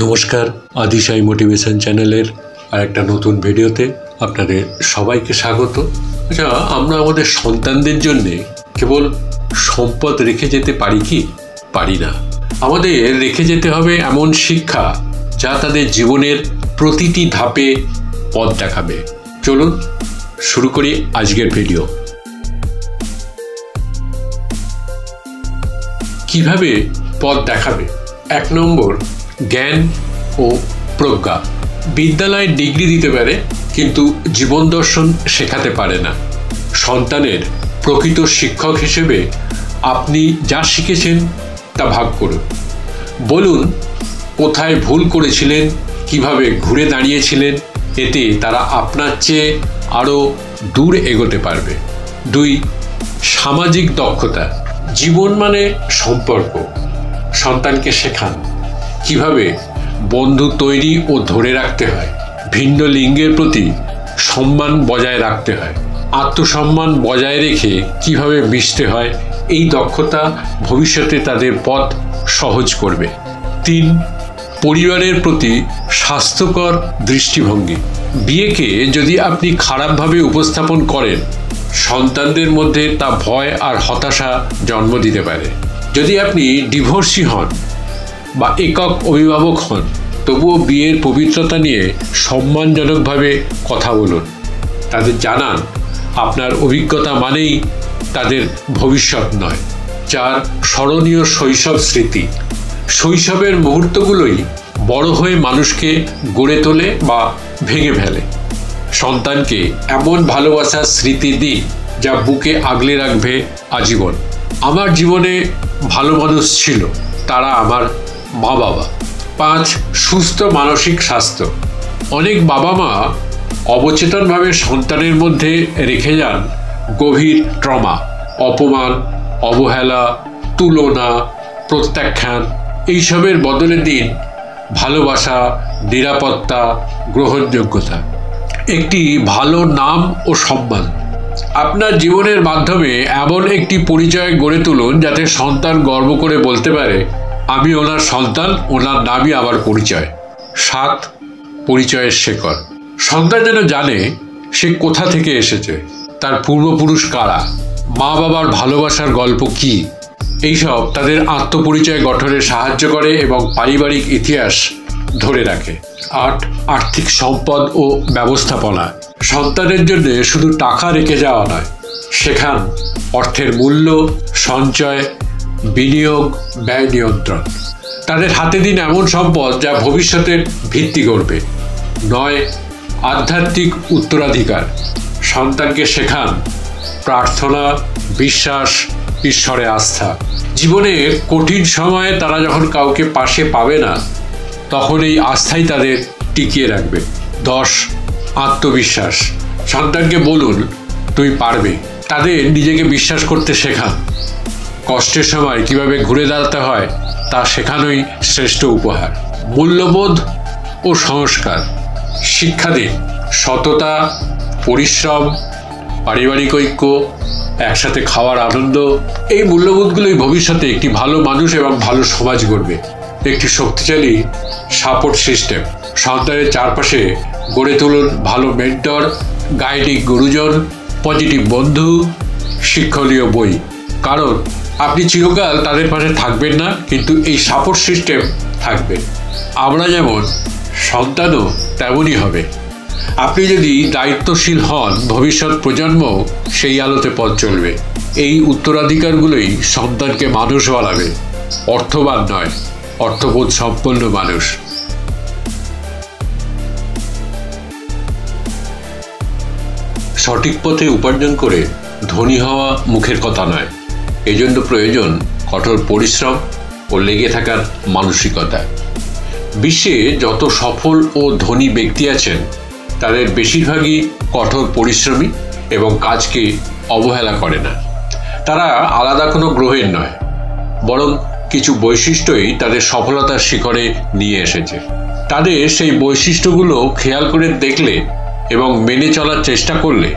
নমস্কার, আদিশাই মোটিভেশন চ্যানেলের আর একটা নতুন ভিডিওতে আপনাদের সবাইকে স্বাগত। আচ্ছা, আমরা আমাদের সন্তানদের জন্যে কেবল সম্পদ রেখে যেতে পারি কি? পারি না। আমাদের রেখে যেতে হবে এমন শিক্ষা যা তাদের জীবনের প্রতিটি ধাপে পথ দেখাবে। চলুন শুরু করি আজকের ভিডিও। কিভাবে পথ দেখাবে? 1 নম্বর, জ্ঞান ও প্রজ্ঞা। বিদ্যালয়ে ডিগ্রি দিতে পারে, কিন্তু জীবন দর্শন শেখাতে পারে না। সন্তানের প্রকৃত শিক্ষক হিসেবে আপনি যা শিখেছেন তা ভাগ করুন। বলুন কোথায় ভুল করেছিলেন, কিভাবে ঘুরে দাঁড়িয়েছিলেন। এতে তারা আপনার চেয়ে আরও দূর এগোতে পারবে। 2, সামাজিক দক্ষতা। জীবন মানে সম্পর্ক। সন্তানকে শেখান কিভাবে বন্ধু তৈরি ও ধরে রাখতে হয়, ভিন্ন লিঙ্গের প্রতি সম্মান বজায় রাখতে হয়, আত্মসম্মান বজায় রেখে কিভাবে মিশতে হয়। এই দক্ষতা ভবিষ্যতে তাদের পথ সহজ করবে। 3, পরিবারের প্রতি স্বাস্থ্যকর দৃষ্টিভঙ্গি। বিয়েকে যদি আপনি খারাপভাবে উপস্থাপন করেন, সন্তানদের মধ্যে তা ভয় আর হতাশা জন্ম দিতে পারে। যদি আপনি ডিভোর্সি হন বা একক অভিভাবক হন, তবুও বিয়ের পবিত্রতা নিয়ে সম্মানজনকভাবে কথা বলুন। তাদের জানান আপনার অভিজ্ঞতা মানেই তাদের ভবিষ্যৎ নয়। 4, স্মরণীয় শৈশব স্মৃতি। শৈশবের মুহূর্তগুলোই বড় হয়ে মানুষকে গড়ে তোলে বা ভেঙে ফেলে। সন্তানকে এমন ভালোবাসার স্মৃতি দিন যা বুকে আগলে রাখবে আজীবন। আমার জীবনে ভালো মানুষ ছিল, তারা আমার মা বাবা। 5, সুস্থ মানসিক স্বাস্থ্য। অনেক বাবা মা অবচেতনভাবে সন্তানের মধ্যে রেখে যান গভীর ট্রমা, অপমান, অবহেলা, তুলনা, প্রত্যাখ্যান। এইসবের বদলে দিন ভালোবাসা, নিরাপত্তা, গ্রহণযোগ্যতা, একটি ভালো নাম ও সম্মান। আপনার জীবনের মাধ্যমে এমন একটি পরিচয় গড়ে তুলুন যাতে সন্তান গর্ব করে বলতে পারে, আমি ওনার সন্তান, ওনার নামই আমার পরিচয়। 7, পরিচয়ের শেকড়। সন্তান যেন জানে সে কোথা থেকে এসেছে, তার পূর্বপুরুষ কারা, মা বাবার ভালোবাসার গল্প কি। এইসব তাদের আত্মপরিচয় গঠনে সাহায্য করে এবং পারিবারিক ইতিহাস ধরে রাখে। 8, আর্থিক সম্পদ ও ব্যবস্থাপনা। সন্তানের জন্য শুধু টাকা রেখে যাওয়া নয়, শেখান অর্থের মূল্য, সঞ্চয়, বিনিয়োগ, ব্যয় নিয়ন্ত্রণ। তাদের হাতে দিন এমন সম্পদ যা ভবিষ্যতের ভিত্তি করবে। 9, আধ্যাত্মিক উত্তরাধিকার। সন্তানকে শেখান প্রার্থনা, বিশ্বাস, ঈশ্বরে আস্থা। জীবনের কঠিন সময়ে তারা যখন কাউকে পাশে পাবে না, তখন এই আস্থাই তাদের টিকিয়ে রাখবে। 10, আত্মবিশ্বাস। সন্তানকে বলুন তুমি পারবে। তাদের নিজেকে বিশ্বাস করতে শেখান। কষ্টের সময় কিভাবে ঘুরে দাঁড়াতে হয় তা শেখানোই শ্রেষ্ঠ উপহার। মূল্যবোধ ও সংস্কার। শিক্ষা দিন সততা, পরিশ্রম, পারিবারিক ঐক্য, একসাথে খাওয়ার আনন্দ। এই মূল্যবোধগুলোই ভবিষ্যতে একটি ভালো মানুষ এবং ভালো সমাজ গড়বে। একটি শক্তিশালী সাপোর্ট সিস্টেম। সন্তানের চারপাশে গড়ে তুলুন ভালো মেন্টর, গাইডিং গুরুজন, পজিটিভ বন্ধু, শিক্ষণীয় বই। কারণ আপনি চিরকাল তাদের পাশে থাকবেন না, কিন্তু এই সাপোর্ট সিস্টেম থাকবে। আমরা যেমন, সন্তানও তেমনই হবে। আপনি যদি দায়িত্বশীল হন, ভবিষ্যৎ প্রজন্ম সেই আলোতে পথ চলবে। এই উত্তরাধিকারগুলোই সন্তানকে মানুষ বানাবে, অর্থবান নয়, অর্থবোধ সম্পন্ন মানুষ। সঠিক পথে উপার্জন করে ধনী হওয়া মুখের কথা নয়, এজন্য প্রয়োজন কঠোর পরিশ্রম ও লেগে থাকার মানসিকতা। বিশ্বে যত সফল ও ধনী ব্যক্তি আছেন, তাদের বেশিরভাগই কঠোর পরিশ্রমী এবং কাজকে অবহেলা করে না। তারা আলাদা কোনো গ্রহের নয়, বরং কিছু বৈশিষ্ট্যই তাদের সফলতার শিখরে নিয়ে এসেছে। তাদের সেই বৈশিষ্ট্যগুলো খেয়াল করে দেখলে এবং মেনে চলার চেষ্টা করলে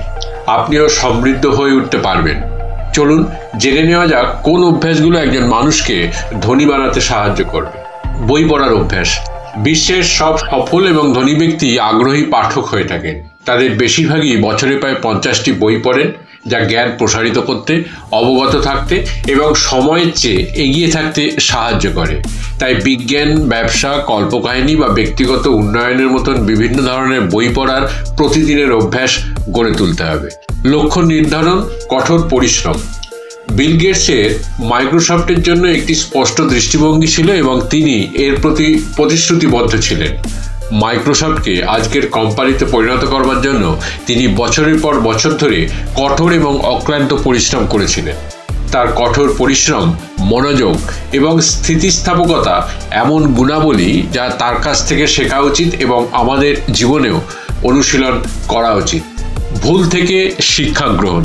আপনিও সমৃদ্ধ হয়ে উঠতে পারবেন। চলুন জেনে নেওয়া যাক কোন অভ্যাসগুলো একজন মানুষকে ধনী বানাতে সাহায্য করবে। বই পড়ার অভ্যাস। বিশ্বের সব সফল এবং ধনী ব্যক্তি আগ্রহী পাঠক হয়ে থাকেন। তাদের বেশিরভাগই বছরে প্রায় 50টি বই পড়েন, যা জ্ঞান প্রসারিত করতে, অবগত থাকতে এবং সময়ের চেয়ে এগিয়ে থাকতে সাহায্য করে। তাই বিজ্ঞান, ব্যবসা, কল্পকাহিনী বা ব্যক্তিগত উন্নয়নের মতন বিভিন্ন ধরনের বই পড়ার প্রতিদিনের অভ্যাস গড়ে তুলতে হবে। লক্ষ্য নির্ধারণ, কঠোর পরিশ্রম। বিল গেটসের মাইক্রোসফটের জন্য একটি স্পষ্ট দৃষ্টিভঙ্গি ছিল এবং তিনি এর প্রতি প্রতিশ্রুতিবদ্ধ ছিলেন। মাইক্রোসফটকে আজকের কোম্পানিতে পরিণত করবার জন্য তিনি বছরের পর বছর ধরে কঠোর এবং অক্লান্ত পরিশ্রম করেছিলেন। তার কঠোর পরিশ্রম, মনোযোগ এবং স্থিতিস্থাপকতা এমন গুণাবলী যা তার কাছ থেকে শেখা উচিত এবং আমাদের জীবনেও অনুশীলন করা উচিত। ভুল থেকে শিক্ষা গ্রহণ।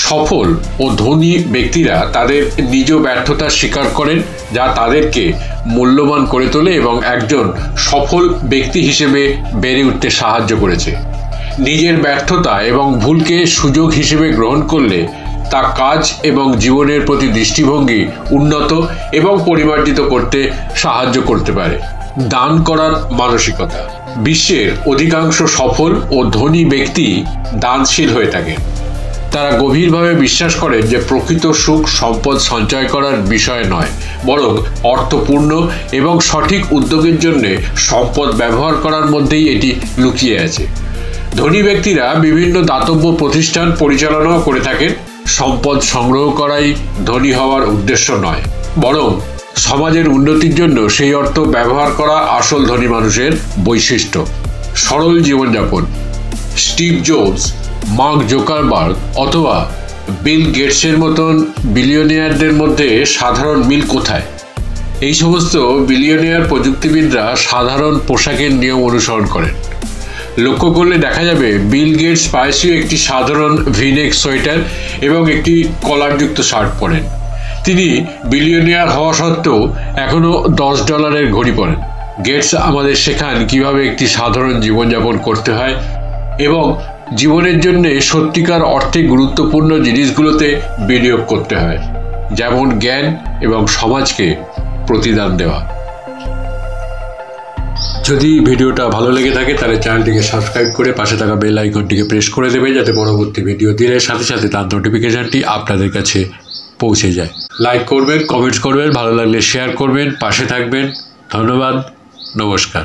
সফল ও ধনী ব্যক্তিরা তাদের নিজ ব্যর্থতা স্বীকার করেন, যা তাদেরকে মূল্যবান করে তোলে এবং একজন সফল ব্যক্তি হিসেবে বেড়ে উঠতে সাহায্য করেছে। নিজের ব্যর্থতা এবং ভুলকে সুযোগ হিসেবে গ্রহণ করলে তা কাজ এবং জীবনের প্রতি দৃষ্টিভঙ্গি উন্নত এবং পরিমার্জিত করতে সাহায্য করতে পারে। দান করার মানসিকতা। বিশ্বের অধিকাংশ সফল ও ধনী ব্যক্তি দানশীল হয়ে থাকেন। তারা গভীরভাবে বিশ্বাস করেন যে প্রকৃত সুখ সম্পদ সঞ্চয় করার বিষয় নয়, বরং অর্থপূর্ণ এবং সঠিক উদ্যোগের জন্য সম্পদ ব্যবহার করার মধ্যেই এটি লুকিয়ে আছে। ধনী ব্যক্তিরা বিভিন্ন দাতব্য প্রতিষ্ঠান পরিচালনাও করে থাকেন। সম্পদ সংগ্রহ করাই ধনী হওয়ার উদ্দেশ্য নয়, বরং সমাজের উন্নতির জন্য সেই অর্থ ব্যবহার করা আসল ধনী মানুষের বৈশিষ্ট্য। সরল জীবনযাপন। স্টিভ জবস, মার্ক জুকারবার্গ অথবা বিল গেটসের মতন বিলিয়নিয়ারদের মধ্যে সাধারণ মিল কোথায়? এই সমস্ত বিলিয়নিয়ার প্রযুক্তিবিদরা সাধারণ পোশাকের নিয়ম অনুসরণ করেন। লক্ষ্য করলে দেখা যাবে বিল গেটস প্রায়শই একটি সাধারণ ভিনেক সোয়েটার এবং একটি কলারযুক্ত শার্ট পরেন। তিনি বিলিয়নিয়ার হওয়া সত্ত্বেও এখনও $10 ঘড়ি পরেন। গেটস আমাদের শেখান কিভাবে একটি সাধারণ জীবনযাপন করতে হয় এবং জীবনের জন্য সত্যিকার অর্থে গুরুত্বপূর্ণ জিনিসগুলোতে বিনিয়োগ করতে হয়, যেমন জ্ঞান এবং সমাজকে প্রতিদান দেওয়া। যদি ভিডিওটা ভালো লেগে থাকে তাহলে চ্যানেলটিকে সাবস্ক্রাইব করে পাশে থাকা বেল আইকনটিকে প্রেস করে দেবে, যাতে পরবর্তী ভিডিও দিলে সাথে সাথে তার নোটিফিকেশনটি আপনাদের কাছে পৌঁছে যায়। লাইক করবেন, কমেন্টস করবেন, ভালো লাগলে শেয়ার করবেন, পাশে থাকবেন। ধন্যবাদ, নমস্কার।